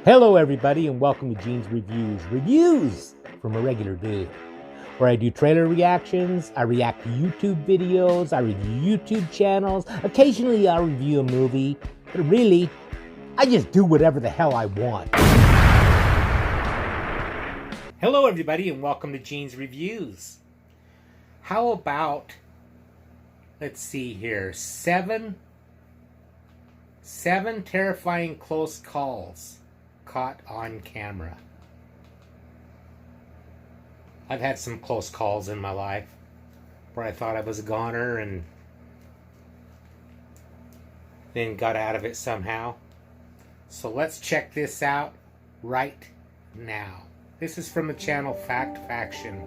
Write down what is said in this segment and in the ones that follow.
Hello everybody and welcome to Gene's Reviews from a regular dude, where I do trailer reactions, I react to YouTube videos, I review YouTube channels, occasionally I'll review a movie, but really, I just do whatever the hell I want. Hello everybody and welcome to Gene's Reviews. How about, let's see here, seven terrifying close calls caught on camera. I've had some close calls in my life where I thought I was a goner and then got out of it somehow. So let's check this out right now. This is from the channel Fact Faction.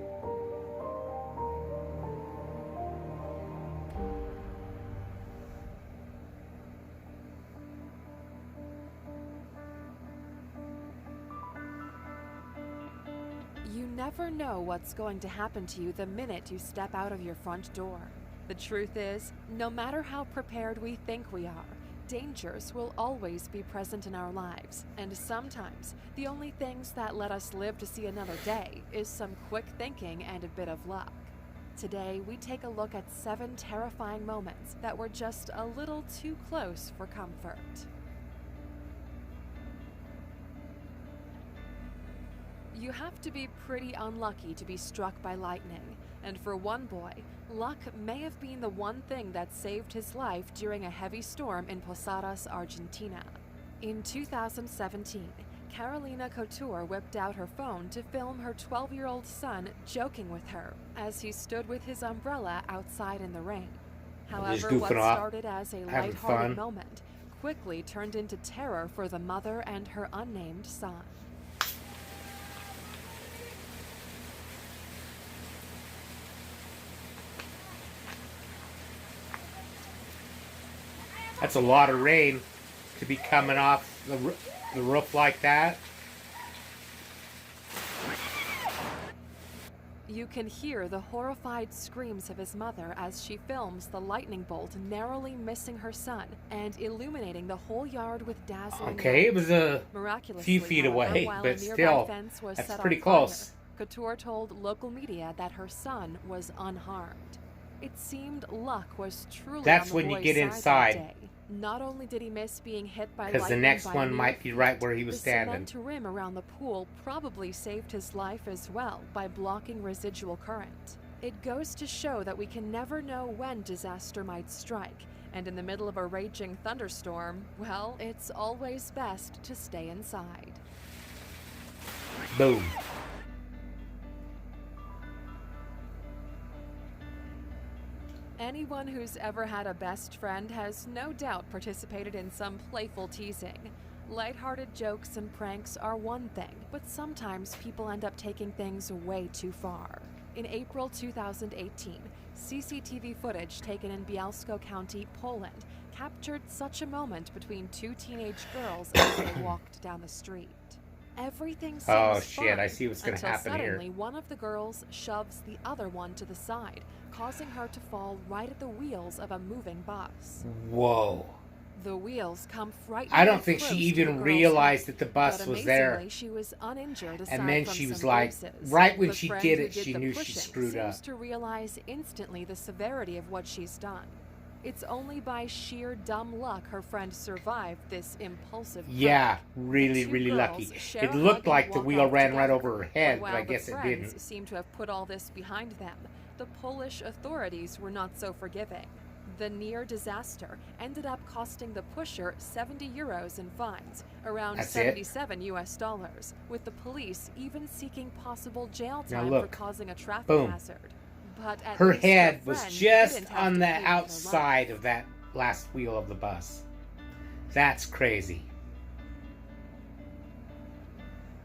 You never know what's going to happen to you the minute you step out of your front door. The truth is, no matter how prepared we think we are, dangers will always be present in our lives, and sometimes the only things that let us live to see another day is some quick thinking and a bit of luck. Today, we take a look at 7 terrifying moments that were just a little too close for comfort. You have to be pretty unlucky to be struck by lightning, and for one boy, luck may have been the one thing that saved his life during a heavy storm in Posadas, Argentina. In 2017, Carolina Couture whipped out her phone to film her 12-year-old son joking with her as he stood with his umbrella outside in the rain. However, what started as a lighthearted moment quickly turned into terror for the mother and her unnamed son. That's a lot of rain to be coming off the roof like that. You can hear the horrified screams of his mother as she films the lightning bolt narrowly missing her son and illuminating the whole yard with dazzling light. Okay, it was a few feet however, away, while but a nearby still, fence was that's set pretty on fire, close. Couture told local media that her son was unharmed. It seemed luck was truly That's on the when you boy's get side inside. that day. Not only did he miss being hit by Because the lightning next by one mere might be feet, right where he was the standing. cement rim around the pool probably saved his life as well by blocking residual current. It goes to show that we can never know when disaster might strike, and in the middle of a raging thunderstorm, well, it's always best to stay inside. Boom. Anyone who's ever had a best friend has no doubt participated in some playful teasing. Lighthearted jokes and pranks are one thing, but sometimes people end up taking things way too far. In April 2018, CCTV footage taken in Bielsko County, Poland, captured such a moment between 2 teenage girls as they walked down the street. Everything seems fine I see what's going to happen here. Until suddenly one of the girls shoves the other one to the side, causing her to fall right at the wheels of a moving bus. Whoa. The wheels come frighteningly I don't think close she to even the girl's realized head, that the bus but was there. amazingly, she was uninjured aside And then from she was some like, bruises. right when The she friend did who it, she the knew she pushing screwed up. seems to realize instantly the severity of what she's done. It's only by sheer dumb luck her friend survived this impulsive prank. Yeah, really, The two really girls lucky. share It a looked hug like and the walk wheel off ran right together. over her head, But but I while guess the it friends didn't. seem to have put all this behind them, the Polish authorities were not so forgiving. The near disaster ended up costing the pusher 70 euros in fines, around That's $77 US, with the police even seeking possible jail Now time look. for causing a traffic Boom. hazard. But at Her least head her was friend just didn't have on to the pay with her life. outside of that last wheel of the bus. That's crazy.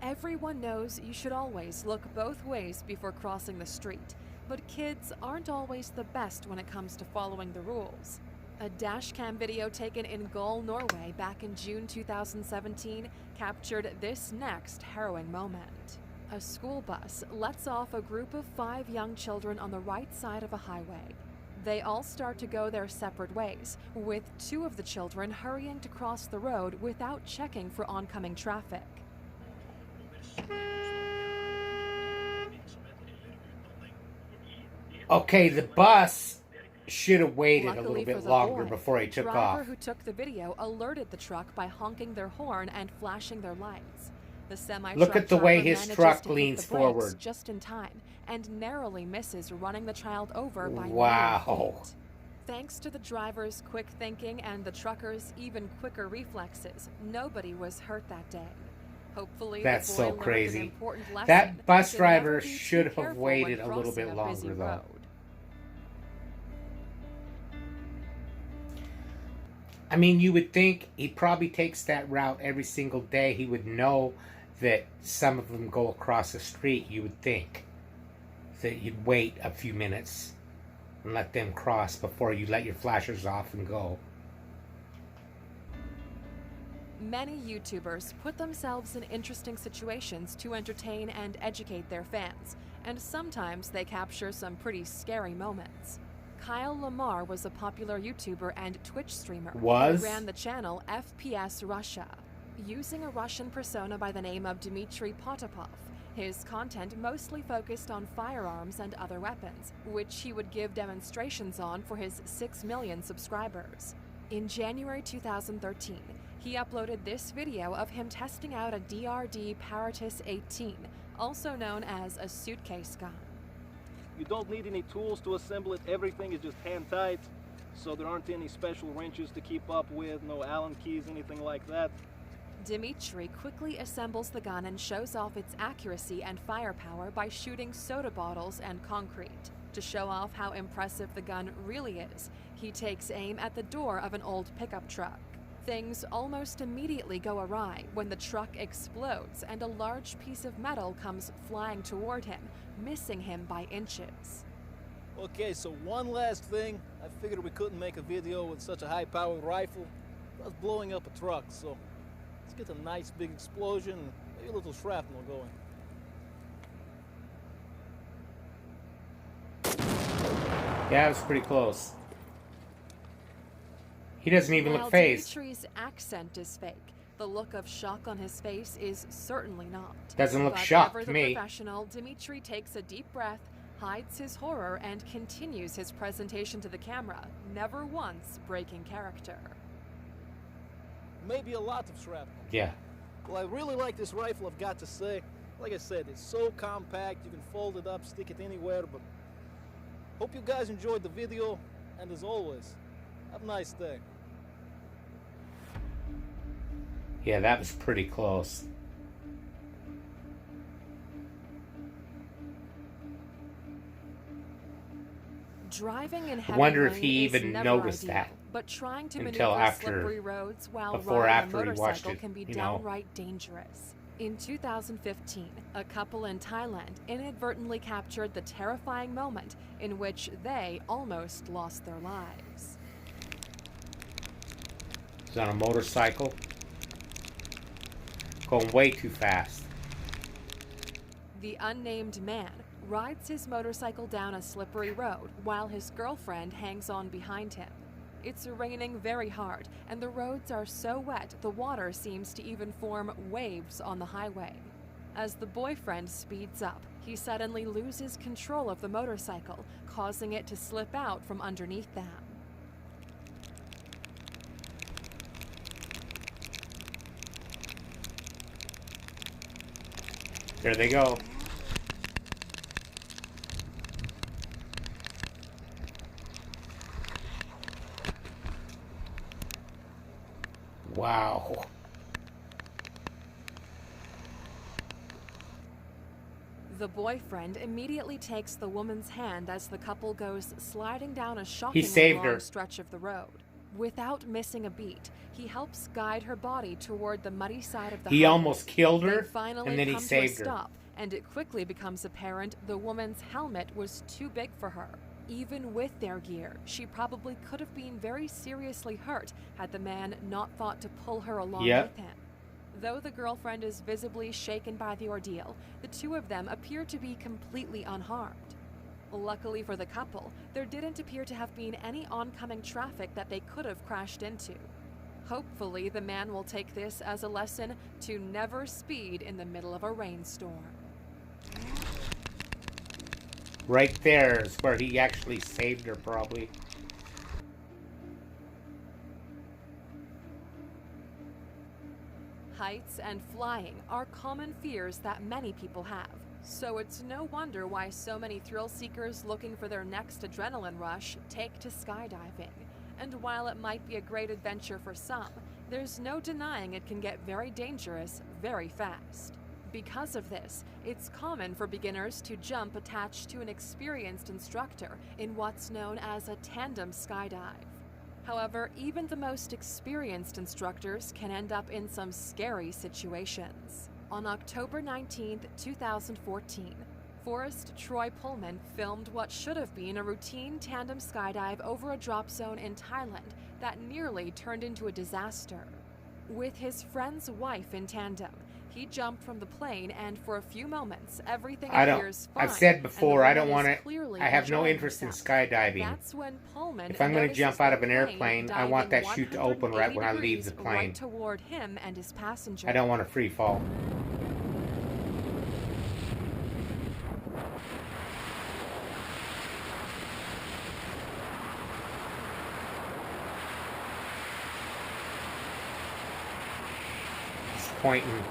Everyone knows you should always look both ways before crossing the street, but kids aren't always the best when it comes to following the rules. A dashcam video taken in Gull, Norway back in June 2017 captured this next harrowing moment. A school bus lets off a group of 5 young children on the right side of a highway. They all start to go their separate ways, with 2 of the children hurrying to cross the road without checking for oncoming traffic. Okay, the bus should have waited a little Luckily for bit the longer boy, before he the took driver off. who took the video alerted the truck by honking their horn and flashing their lights. The Look semi-truck at the way driver his manages truck to hit leans the brakes forward. just in time and narrowly misses running the child over by Wow. mere feet. Thanks to the driver's quick thinking and the trucker's even quicker reflexes, nobody was hurt that day. Hopefully, That's the boy so learned crazy. an important lesson. That bus to driver never be too should have careful waited when a little bit crossing a busy longer, though. road. I mean, you would think he probably takes that route every single day. He would know that some of them go across the street. You would think that you'd wait a few minutes and let them cross before you let your flashers off and go. Many YouTubers put themselves in interesting situations to entertain and educate their fans, and sometimes they capture some pretty scary moments. Kyle Lamar was a popular YouTuber and Twitch streamer who ran the channel FPS Russia. Using a Russian persona by the name of Dmitry Potapov, his content mostly focused on firearms and other weapons, which he would give demonstrations on for his 6 million subscribers. In January 2013, he uploaded this video of him testing out a DRD Paratus 18, also known as a suitcase gun. You don't need any tools to assemble it. Everything is just hand tight, so there aren't any special wrenches to keep up with, no Allen keys, anything like that. Dmitry quickly assembles the gun and shows off its accuracy and firepower by shooting soda bottles and concrete. To show off how impressive the gun really is, he takes aim at the door of an old pickup truck. Things almost immediately go awry when the truck explodes and a large piece of metal comes flying toward him, missing him by inches. Okay, so one last thing. I figured we couldn't make a video with such a high-powered rifle. That's blowing up a truck, so let's get a nice big explosion, maybe a little shrapnel going. Yeah, it was pretty close. He doesn't even look phased. Dimitri's accent is fake, the look of shock on his face is certainly not. Doesn't look But shocked ever to the me. professional, Dmitry takes a deep breath, hides his horror, and continues his presentation to the camera, never once breaking character. Maybe a lot of shrapnel. Yeah. Well, I really like this rifle, I've got to say. Like I said, it's so compact, you can fold it up, stick it anywhere, but hope you guys enjoyed the video, and as always, have a nice day. Yeah, that was pretty close. Driving in heavy Wonder if rain he is even never noticed ideal, that but trying to until maneuver after- slippery roads while before riding after a he watched motorcycle it, can be you know? downright dangerous. In 2015, a couple in Thailand inadvertently captured the terrifying moment in which they almost lost their lives. He's on a motorcycle. Going way too fast. The unnamed man rides his motorcycle down a slippery road while his girlfriend hangs on behind him. It's raining very hard, and the roads are so wet the water seems to even form waves on the highway. As the boyfriend speeds up, he suddenly loses control of the motorcycle, causing it to slip out from underneath them. There they go. Wow. The boyfriend immediately takes the woman's hand as the couple goes sliding down a shockingly saved long her. stretch of the road. Without missing a beat, he helps guide her body toward the muddy side of the He highway. almost killed They her, finally and then he come to a saved her. stop, and it quickly becomes apparent the woman's helmet was too big for her. Even with their gear, she probably could have been very seriously hurt had the man not thought to pull her along Yep. with him. Though the girlfriend is visibly shaken by the ordeal, the two of them appear to be completely unharmed. Luckily for the couple, there didn't appear to have been any oncoming traffic that they could have crashed into. Hopefully, the man will take this as a lesson to never speed in the middle of a rainstorm. Right there is where he actually saved her, probably. Heights and flying are common fears that many people have, so it's no wonder why so many thrill seekers looking for their next adrenaline rush take to skydiving. And while it might be a great adventure for some, there's no denying it can get very dangerous very fast. Because of this, it's common for beginners to jump attached to an experienced instructor in what's known as a tandem skydive. However, even the most experienced instructors can end up in some scary situations. On October 19, 2014, Forrest Troy Pullman filmed what should have been a routine tandem skydive over a drop zone in Thailand that nearly turned into a disaster. With his friend's wife in tandem, he jumped from the plane, and for a few moments, everything appears fine. I've said before, I don't want to. Clearly I have no interest in skydiving. That's when Pullman If I'm going to notices jump out of an the plane airplane, I want that chute to open right when I leave the 180 plane. right toward him and his passenger. I don't want a free fall. He's pointing.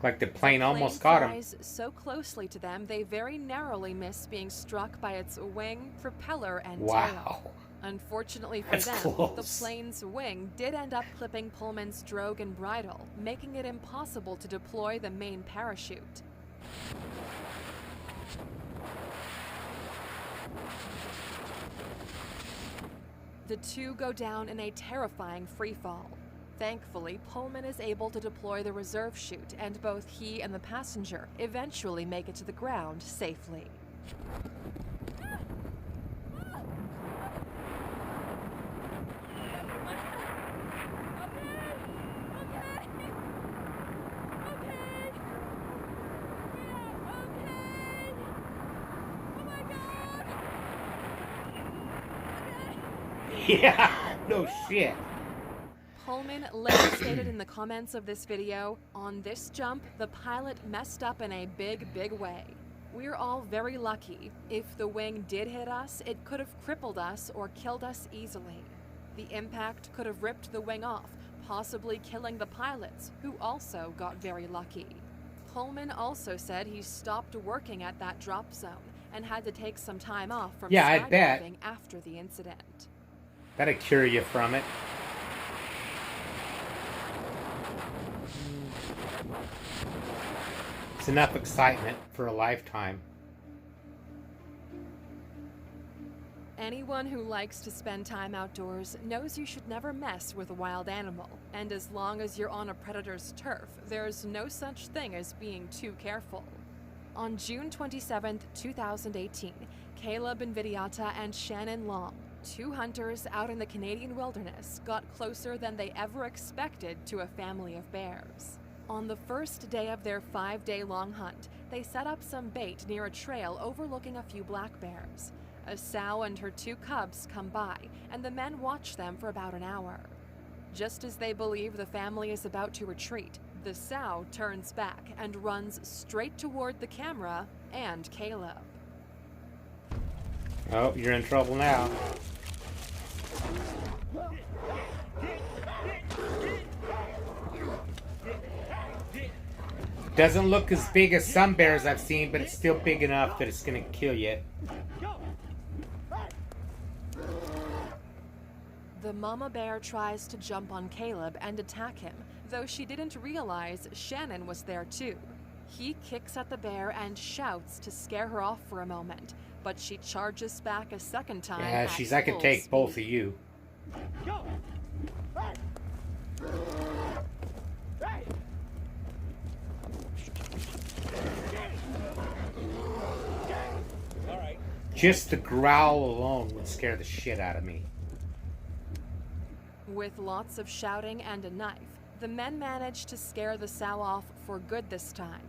Like the plane almost got him. Flies so closely to them, they very narrowly miss being struck by its wing, propeller, and tail. Wow. Unfortunately for That's them, close. the plane's wing did end up clipping Pullman's drogue and bridle, making it impossible to deploy the main parachute. The two go down in a terrifying freefall. Thankfully, Pullman is able to deploy the reserve chute, and both he and the passenger eventually make it to the ground safely. Yeah, no shit. Pullman later stated in the comments of this video, "On this jump, the pilot messed up in a big, big way. We're all very lucky. If the wing did hit us, it could have crippled us or killed us easily. The impact could have ripped the wing off, possibly killing the pilots, who also got very lucky." Pullman also said he stopped working at that drop zone and had to take some time off from skydiving after the incident. That'll cure you from it. It's enough excitement for a lifetime. Anyone who likes to spend time outdoors knows you should never mess with a wild animal, and as long as you're on a predator's turf, there's no such thing as being too careful. On June 27, 2018, Caleb Invidiata and Shannon Long, two hunters out in the Canadian wilderness, got closer than they ever expected to a family of bears. On the first day of their 5-day-long hunt, they set up some bait near a trail overlooking a few black bears. A sow and her 2 cubs come by, and the men watch them for about an hour. Just as they believe the family is about to retreat, the sow turns back and runs straight toward the camera and Caleb. Oh, you're in trouble now. Doesn't look as big as some bears I've seen, but it's still big enough that it's gonna kill you. The mama bear tries to jump on Caleb and attack him, though she didn't realize Shannon was there too. He kicks at the bear and shouts to scare her off for a moment, but she charges back a second time. Yeah, she's, I can take both of you. Just the growl alone would scare the shit out of me. With lots of shouting and a knife, the men managed to scare the sow off for good this time.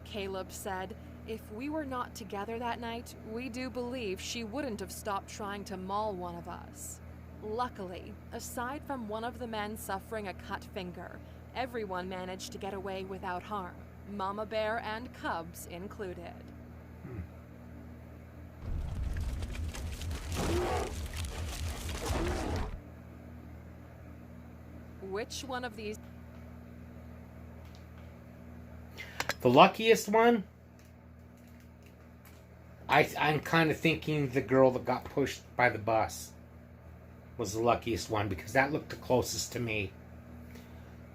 Caleb said, If we were not together that night, we do believe she wouldn't have stopped trying to maul one of us. Luckily, aside from one of the men suffering a cut finger, everyone managed to get away without harm, Mama Bear and cubs included. Which one of these? The luckiest one? I'm kind of thinking the girl that got pushed by the bus was the luckiest one, because that looked the closest to me.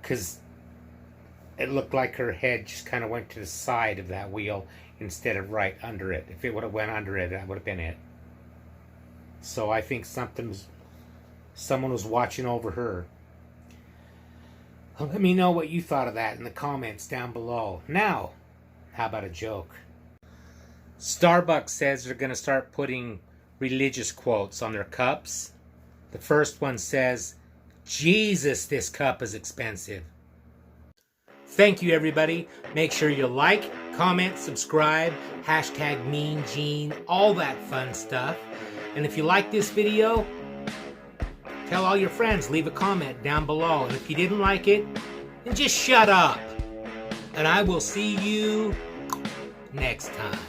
Because it looked like her head just kind of went to the side of that wheel instead of right under it. If it would have went under it, that would have been it. So I think someone was watching over her. Let me know what you thought of that in the comments down below. Now, how about a joke? Starbucks says they're going to start putting religious quotes on their cups. The first one says, "Jesus, this cup is expensive." Thank you, everybody. Make sure you like, comment, subscribe, hashtag Mean Gene, all that fun stuff. And if you like this video, tell all your friends, leave a comment down below. And if you didn't like it, then just shut up. And I will see you next time.